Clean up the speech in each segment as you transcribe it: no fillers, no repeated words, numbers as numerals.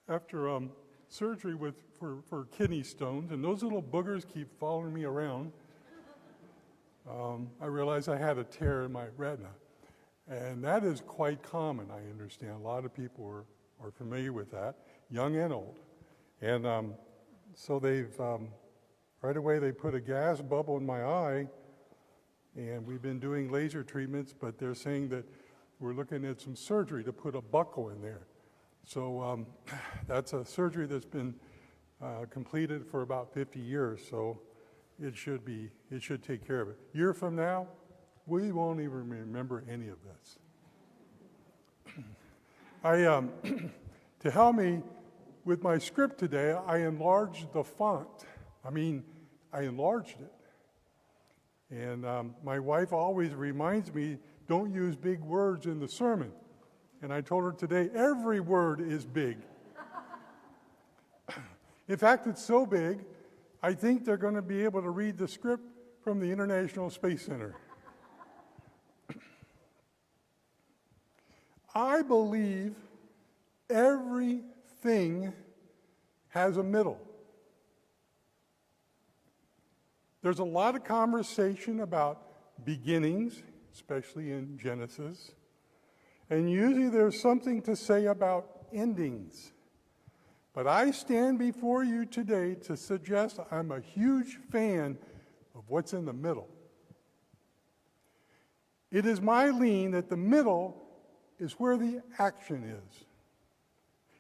after surgery for kidney stones, and those little boogers keep following me around. I realized I had a tear in my retina, and that is quite common, I understand. A lot of people are familiar with that, young and old. And so right away they put a gas bubble in my eye, and we've been doing laser treatments, but they're saying that we're looking at some surgery to put a buccal in there. So that's a surgery that's been completed for about 50 years, so it should take care of it. A year from now, we won't even remember any of this. To help me with my script today, I enlarged the font. I enlarged it. And my wife always reminds me, don't use big words in the sermon. And I told her today, every word is big. In fact, it's so big, I think they're going to be able to read the script from the International Space Center. I believe everything has a middle. There's a lot of conversation about beginnings, especially in Genesis, and usually there's something to say about endings. But I stand before you today to suggest I'm a huge fan of what's in the middle. It is my lean that the middle is where the action is.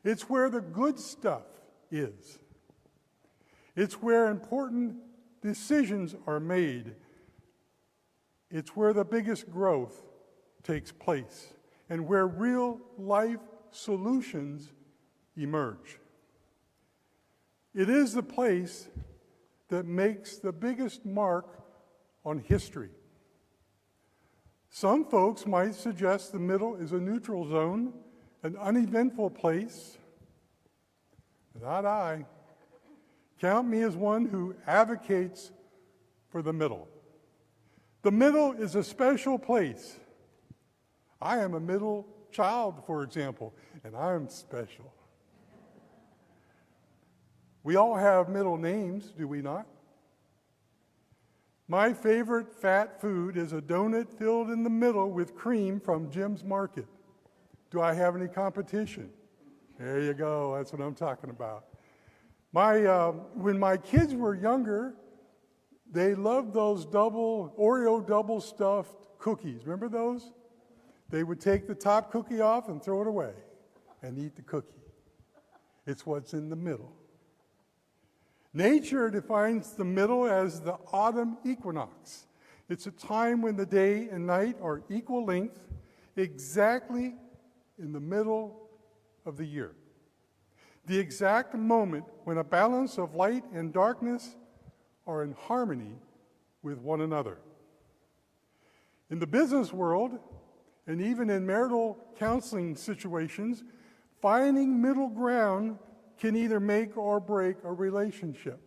It's where the good stuff is. It's where important decisions are made. It's where the biggest growth takes place and where real life solutions emerge. It is the place that makes the biggest mark on history. Some folks might suggest the middle is a neutral zone, an uneventful place. Not I. Count me as one who advocates for the middle. The middle is a special place. I am a middle child, for example, and I'm special. We all have middle names, do we not? My favorite fat food is a donut filled in the middle with cream from Jim's Market. Do I have any competition? There you go, that's what I'm talking about. When my kids were younger, they loved those Oreo double stuffed cookies. Remember those? They would take the top cookie off and throw it away and eat the cookie. It's what's in the middle. Nature defines the middle as the autumn equinox. It's a time when the day and night are equal length, exactly in the middle of the year. The exact moment when a balance of light and darkness are in harmony with one another. In the business world, and even in marital counseling situations, finding middle ground can either make or break a relationship.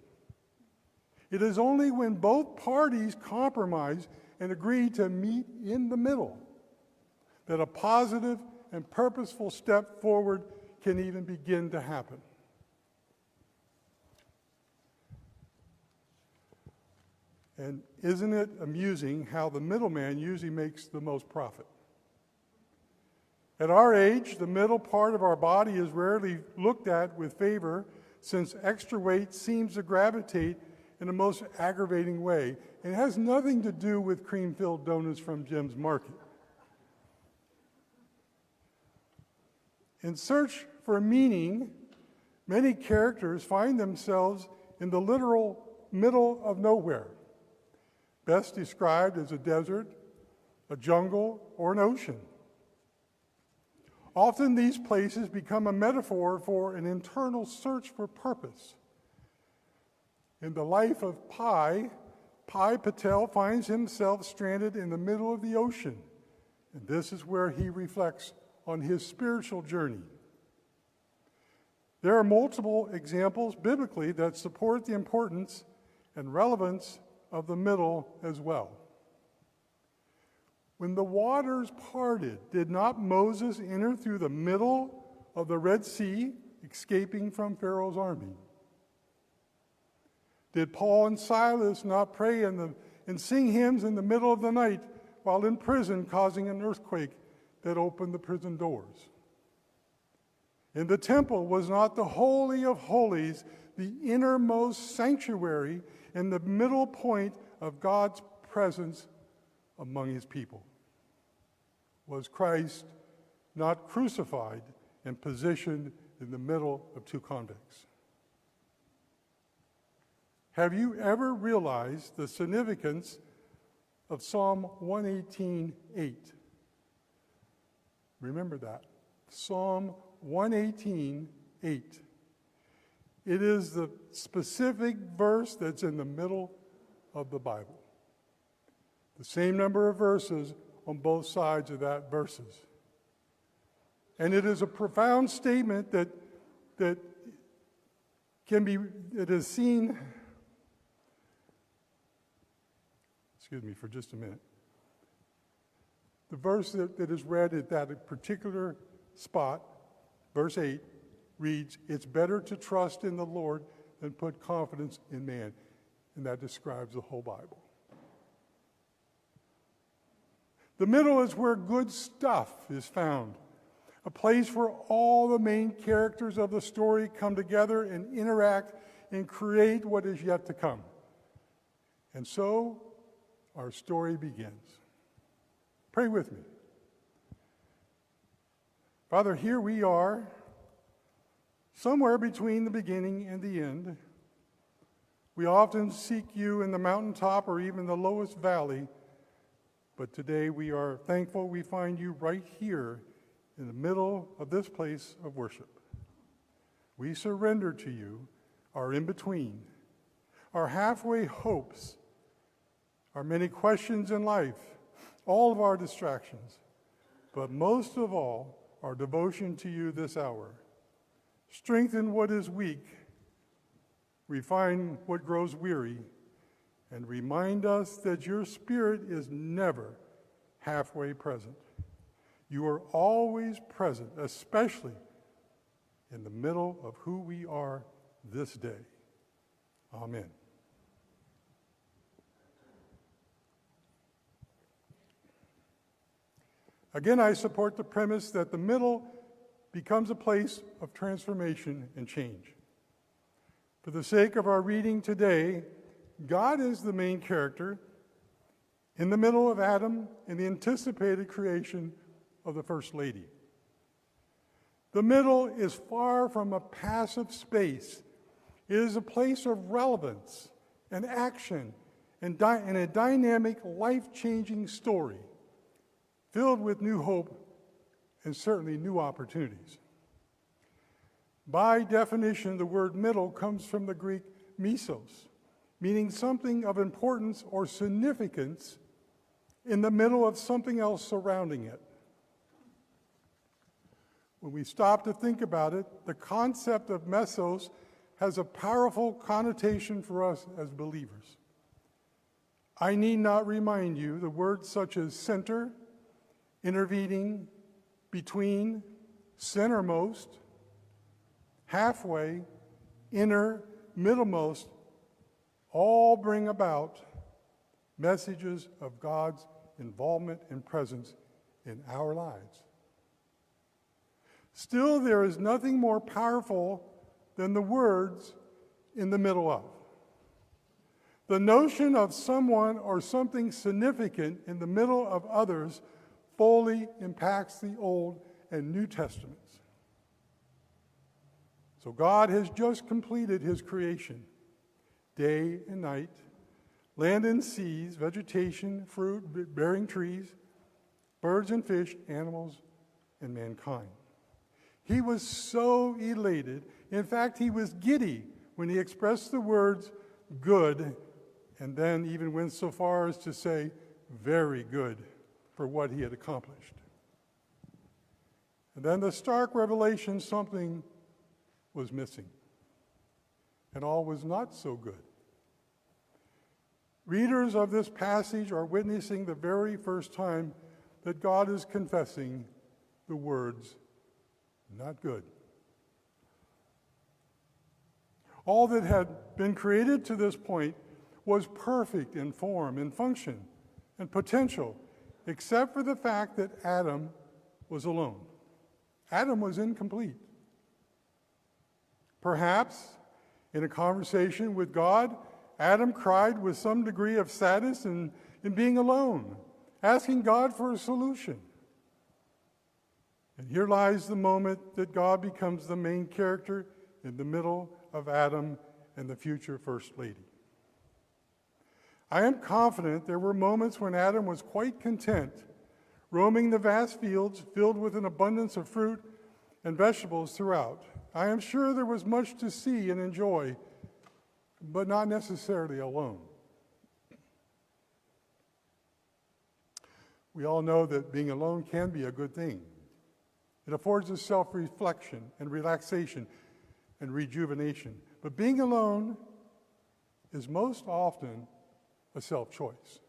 It is only when both parties compromise and agree to meet in the middle that a positive and purposeful step forward can even begin to happen. And isn't it amusing how the middleman usually makes the most profit? At our age, the middle part of our body is rarely looked at with favor, since extra weight seems to gravitate in the most aggravating way. And it has nothing to do with cream-filled donuts from Jim's Market. In search for meaning, many characters find themselves in the literal middle of nowhere, best described as a desert, a jungle, or an ocean. Often these places become a metaphor for an internal search for purpose. In the life of Pi Patel finds himself stranded in the middle of the ocean, and this is where he reflects on his spiritual journey. There are multiple examples biblically that support the importance and relevance of the middle as well. When the waters parted, did not Moses enter through the middle of the Red Sea escaping from Pharaoh's army? Did Paul and Silas not pray and sing hymns in the middle of the night while in prison, causing an earthquake that opened the prison doors? In the temple, was not the Holy of Holies the innermost sanctuary and the middle point of God's presence among his people? Was Christ not crucified and positioned in the middle of two convicts? Have you ever realized the significance of Psalm 118:8? Remember that. Psalm 118:8. It is the specific verse that's in the middle of the Bible. The same number of verses on both sides of that verses. And it is a profound statement that is seen. Excuse me for just a minute. The verse that is read at that particular spot, verse 8, reads, "It's better to trust in the Lord than put confidence in man." And that describes the whole Bible. The middle is where good stuff is found, a place where all the main characters of the story come together and interact and create what is yet to come. And so, our story begins. Pray with me. Father, here we are, somewhere between the beginning and the end. We often seek you in the mountaintop or even the lowest valley, but today we are thankful we find you right here in the middle of this place of worship. We surrender to you our in-between, our halfway hopes, our many questions in life, all of our distractions, but most of all, our devotion to you this hour. Strengthen what is weak, refine what grows weary, and remind us that your Spirit is never halfway present. You are always present, especially in the middle of who we are this day. Amen. Again, I support the premise that the middle becomes a place of transformation and change. For the sake of our reading today, God is the main character in the middle of Adam and the anticipated creation of the First Lady. The middle is far from a passive space. It is a place of relevance and action and a dynamic, life-changing story filled with new hope and certainly new opportunities. By definition, the word middle comes from the Greek mesos, meaning something of importance or significance in the middle of something else surrounding it. When we stop to think about it, the concept of mesos has a powerful connotation for us as believers. I need not remind you the words such as center, intervening, between, centermost, halfway, inner, middlemost, all bring about messages of God's involvement and presence in our lives. Still, there is nothing more powerful than the words "in the middle of." The notion of someone or something significant in the middle of others fully impacts the Old and New Testaments. So God has just completed his creation, day and night, land and seas, vegetation, fruit, bearing trees, birds and fish, animals, and mankind. He was so elated. In fact, he was giddy when he expressed the words "good," and then even went so far as to say "very good" for what he had accomplished. And then the stark revelation, something was missing, and all was not so good. Readers of this passage are witnessing the very first time that God is confessing the words "not good." All that had been created to this point was perfect in form and function and potential, except for the fact that Adam was alone. Adam was incomplete. Perhaps in a conversation with God, Adam cried with some degree of sadness in being alone, asking God for a solution. And here lies the moment that God becomes the main character in the middle of Adam and the future First Lady. I am confident there were moments when Adam was quite content, roaming the vast fields filled with an abundance of fruit and vegetables throughout. I am sure there was much to see and enjoy, but not necessarily alone. We all know that being alone can be a good thing. It affords us self-reflection and relaxation and rejuvenation. But being alone is most often a self-choice.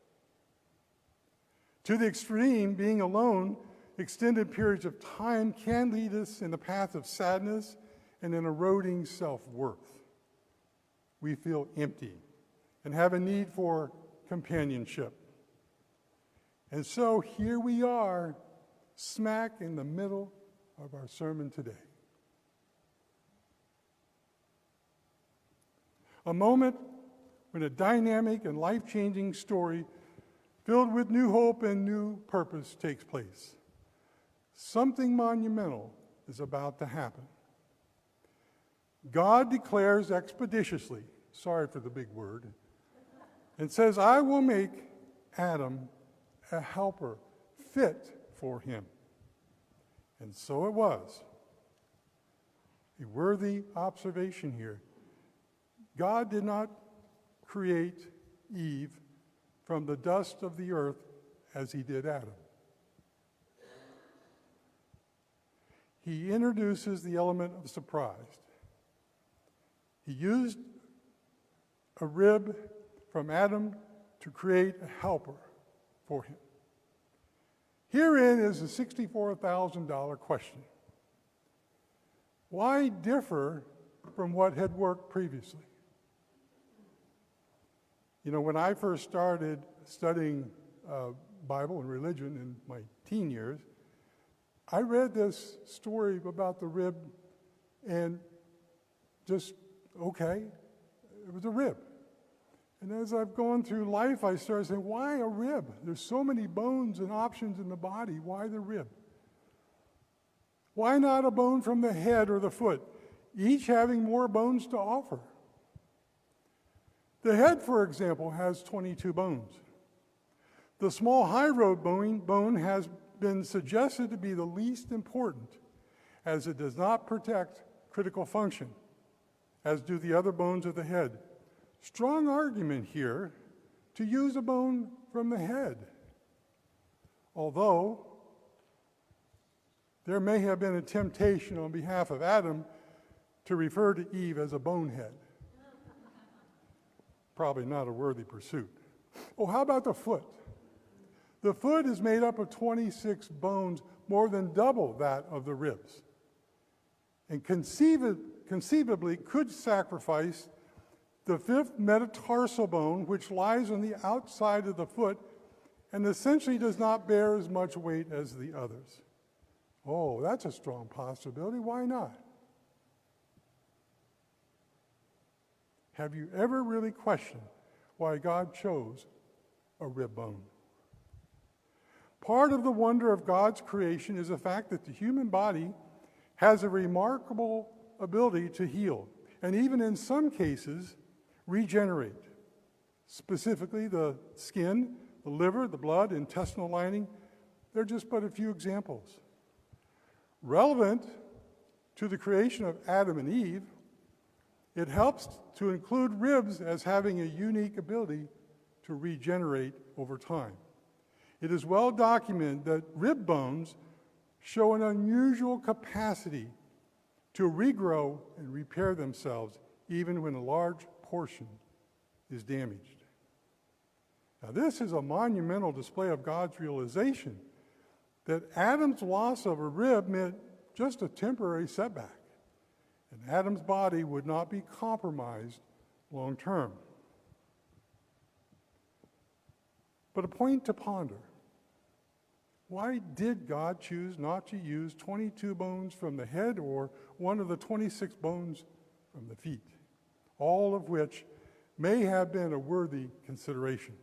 To the extreme, being alone extended periods of time can lead us in the path of sadness and an eroding self-worth. We feel empty and have a need for companionship. And so here we are, smack in the middle of our sermon today. A moment when a dynamic and life-changing story filled with new hope and new purpose takes place. Something monumental is about to happen. God declares expeditiously, sorry for the big word, and says, I will make Adam a helper fit for him. And so it was. A worthy observation here. God did not create Eve from the dust of the earth as he did Adam. He introduces the element of surprise. He used a rib from Adam to create a helper for him. Herein is a $64,000 question. Why differ from what had worked previously? You know, when I first started studying Bible and religion in my teen years, I read this story about the rib and just, okay, it was a rib. And as I've gone through life, I started saying, why a rib? There's so many bones and options in the body. Why the rib? Why not a bone from the head or the foot, each having more bones to offer? The head, for example, has 22 bones. The small high road bone has been suggested to be the least important, as it does not protect critical function, as do the other bones of the head. Strong argument here to use a bone from the head, although there may have been a temptation on behalf of Adam to refer to Eve as a bonehead. Probably not a worthy pursuit. Oh, how about the foot? The foot is made up of 26 bones, more than double that of the ribs, and conceivably could sacrifice the fifth metatarsal bone, which lies on the outside of the foot and essentially does not bear as much weight as the others. Oh, that's a strong possibility. Why not? Have you ever really questioned why God chose a rib bone? Part of the wonder of God's creation is the fact that the human body has a remarkable ability to heal, and even in some cases, regenerate. Specifically, the skin, the liver, the blood, intestinal lining, they're just but a few examples. Relevant to the creation of Adam and Eve, it helps to include ribs as having a unique ability to regenerate over time. It is well documented that rib bones show an unusual capacity to regrow and repair themselves even when a large portion is damaged. Now, this is a monumental display of God's realization that Adam's loss of a rib meant just a temporary setback, and Adam's body would not be compromised long term. But a point to ponder. Why did God choose not to use 22 bones from the head or one of the 26 bones from the feet, all of which may have been a worthy consideration?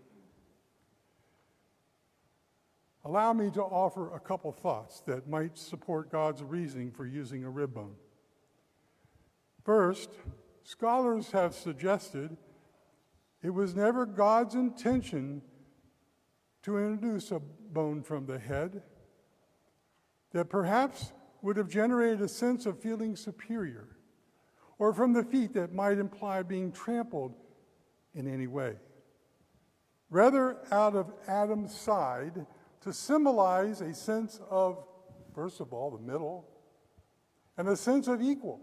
Allow me to offer a couple thoughts that might support God's reasoning for using a rib bone. First, scholars have suggested it was never God's intention to introduce a bone from the head that perhaps would have generated a sense of feeling superior, or from the feet that might imply being trampled in any way. Rather, out of Adam's side, to symbolize a sense of, first of all, the middle, and a sense of equal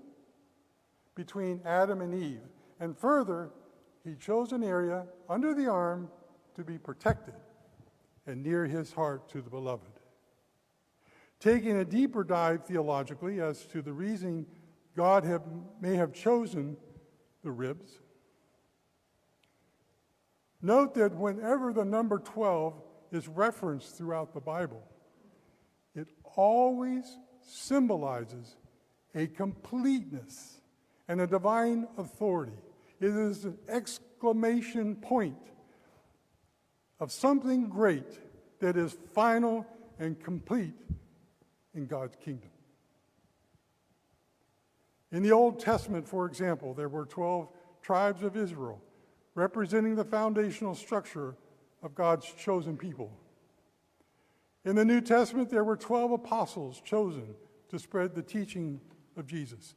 between Adam and Eve. And further, he chose an area under the arm to be protected and near his heart to the beloved. Taking a deeper dive theologically as to the reason God may have chosen the ribs, note that whenever the number 12 is referenced throughout the Bible, it always symbolizes a completeness and a divine authority. It is an exclamation point of something great that is final and complete in God's kingdom. In the Old Testament, for example, there were 12 tribes of Israel, representing the foundational structure of God's chosen people. In the New Testament, there were 12 apostles chosen to spread the teaching of Jesus,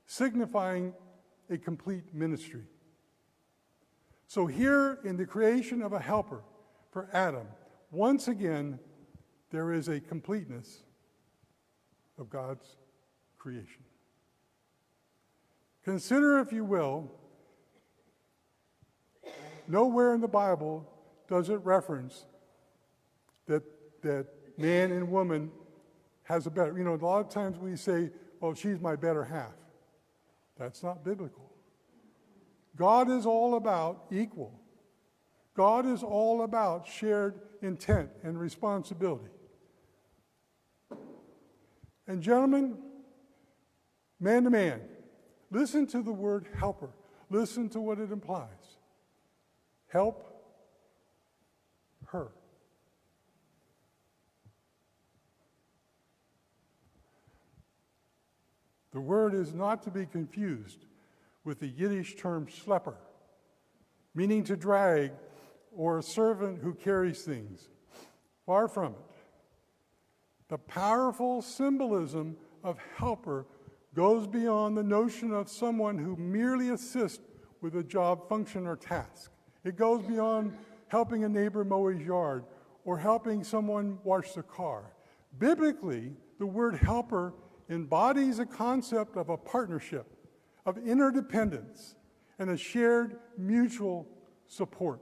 signifying a complete ministry. So here in the creation of a helper for Adam, once again, there is a completeness of God's creation. Consider, if you will, nowhere in the Bible does it reference that man and woman has a better, a lot of times we say, well, she's my better half. That's not biblical. God is all about equal. God is all about shared intent and responsibility. And gentlemen, man to man, listen to the word helper. Listen to what it implies. Help her. The word is not to be confused with the Yiddish term schlepper, meaning to drag, or a servant who carries things. Far from it. The powerful symbolism of helper goes beyond the notion of someone who merely assists with a job function or task. It goes beyond helping a neighbor mow his yard or helping someone wash their car. Biblically, the word helper embodies a concept of a partnership, of interdependence, and a shared mutual support.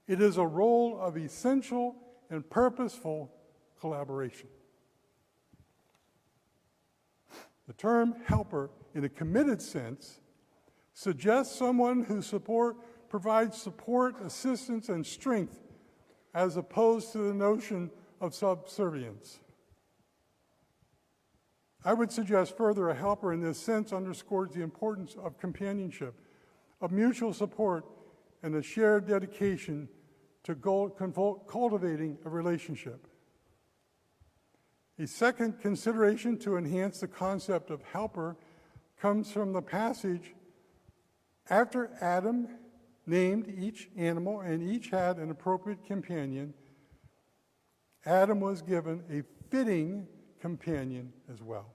It is a role of essential and purposeful collaboration. The term helper, in a committed sense, suggests someone who provides support, assistance, and strength, as opposed to the notion of subservience. I would suggest further, a helper in this sense underscores the importance of companionship, of mutual support, and a shared dedication to cultivating a relationship. A second consideration to enhance the concept of helper comes from the passage after Adam named each animal and each had an appropriate companion. Adam was given a fitting companion as well.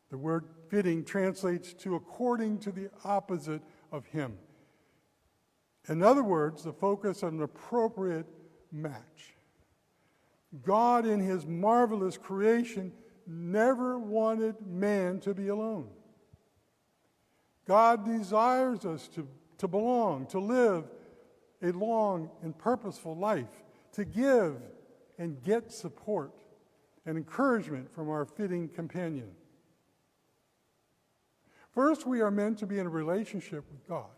The word fitting translates to according to the opposite of him. In other words, the focus on an appropriate match. God, in his marvelous creation, never wanted man to be alone. God desires us to belong, to live a long and purposeful life, to give and get support, and encouragement from our fitting companion. First, we are meant to be in a relationship with God.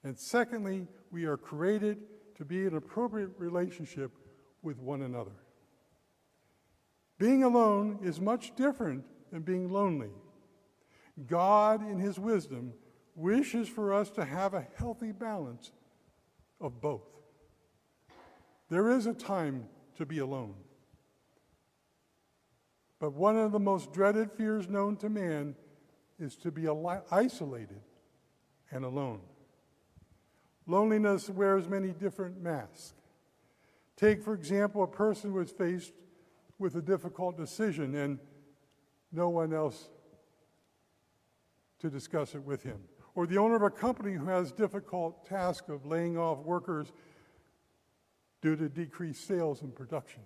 And secondly, we are created to be in an appropriate relationship with one another. Being alone is much different than being lonely. God, in his wisdom, wishes for us to have a healthy balance of both. There is a time to be alone. But one of the most dreaded fears known to man is to be isolated and alone. Loneliness wears many different masks. Take, for example, a person who is faced with a difficult decision and no one else to discuss it with him. Or the owner of a company who has difficult task of laying off workers due to decreased sales and production.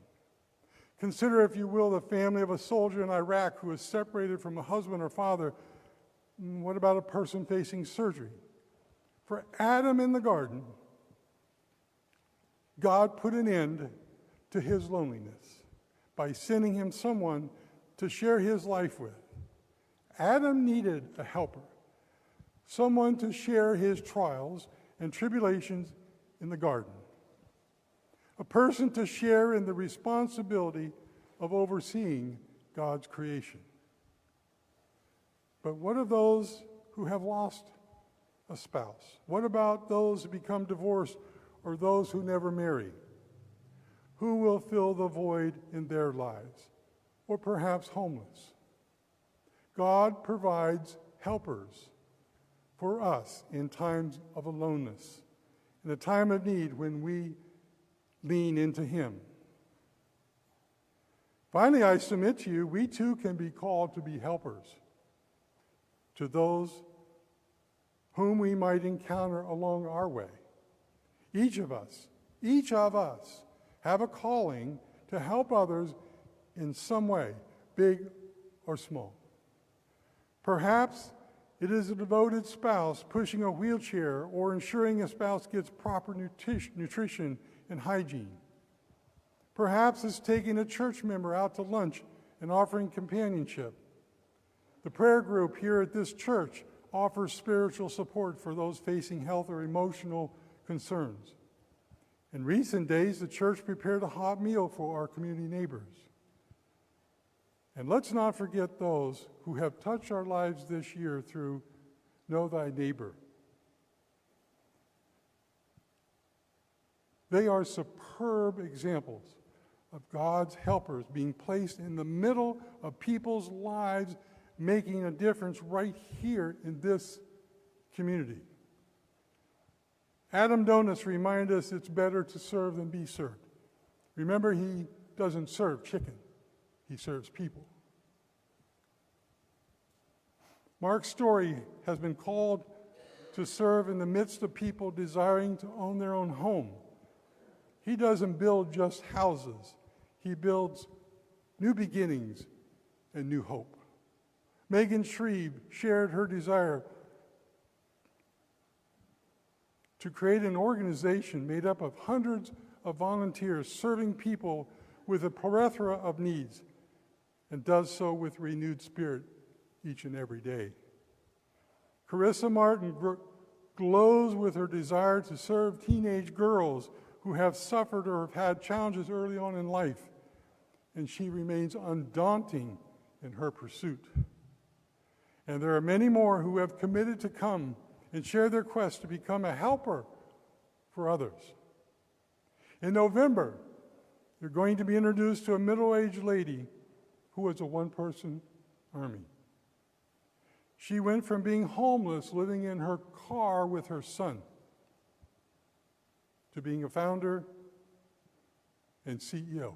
Consider, if you will, the family of a soldier in Iraq who is separated from a husband or father. What about a person facing surgery? For Adam in the garden, God put an end to his loneliness by sending him someone to share his life with. Adam needed a helper, someone to share his trials and tribulations in the garden, a person to share in the responsibility of overseeing God's creation. But what of those who have lost a spouse? What about those who become divorced or those who never marry? Who will fill the void in their lives? Or perhaps homeless? God provides helpers for us in times of aloneness, in a time of need when we lean into him. Finally, I submit to you, we too can be called to be helpers to those whom we might encounter along our way. Each of us have a calling to help others in some way, big or small. Perhaps it is a devoted spouse pushing a wheelchair or ensuring a spouse gets proper nutrition and hygiene. Perhaps it's taking a church member out to lunch and offering companionship. The prayer group here at this church offers spiritual support for those facing health or emotional concerns. In recent days, the church prepared a hot meal for our community neighbors. And let's not forget those who have touched our lives this year through Know Thy Neighbor. They are superb examples of God's helpers being placed in the middle of people's lives, making a difference right here in this community. Adam Donuts reminded us it's better to serve than be served. Remember, he doesn't serve chicken. He serves people. Mark Story has been called to serve in the midst of people desiring to own their own home. He doesn't build just houses. He builds new beginnings and new hope. Megan Shreve shared her desire to create an organization made up of hundreds of volunteers serving people with a plethora of needs, and does so with renewed spirit each and every day. Carissa Martin glows with her desire to serve teenage girls who have suffered or have had challenges early on in life, and she remains undaunting in her pursuit. And there are many more who have committed to come and share their quest to become a helper for others. In November, you're going to be introduced to a middle-aged lady who was a one-person army. She went from being homeless, living in her car with her son, to being a founder and CEO.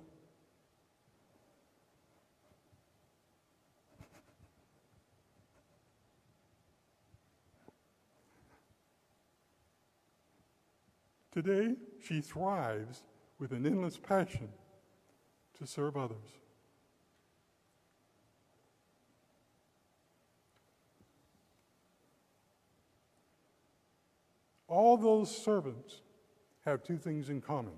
Today, she thrives with an endless passion to serve others. All those servants have two things in common.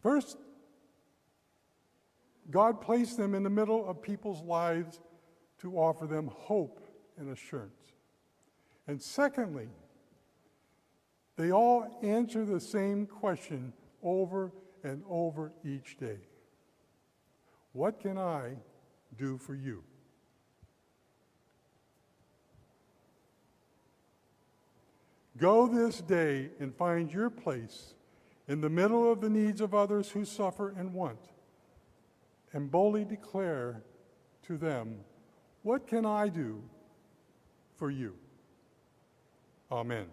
First, God placed them in the middle of people's lives to offer them hope and assurance. And secondly, they all answer the same question over and over each day. What can I do for you? Go this day and find your place in the middle of the needs of others who suffer and want, and boldly declare to them, what can I do for you? Amen.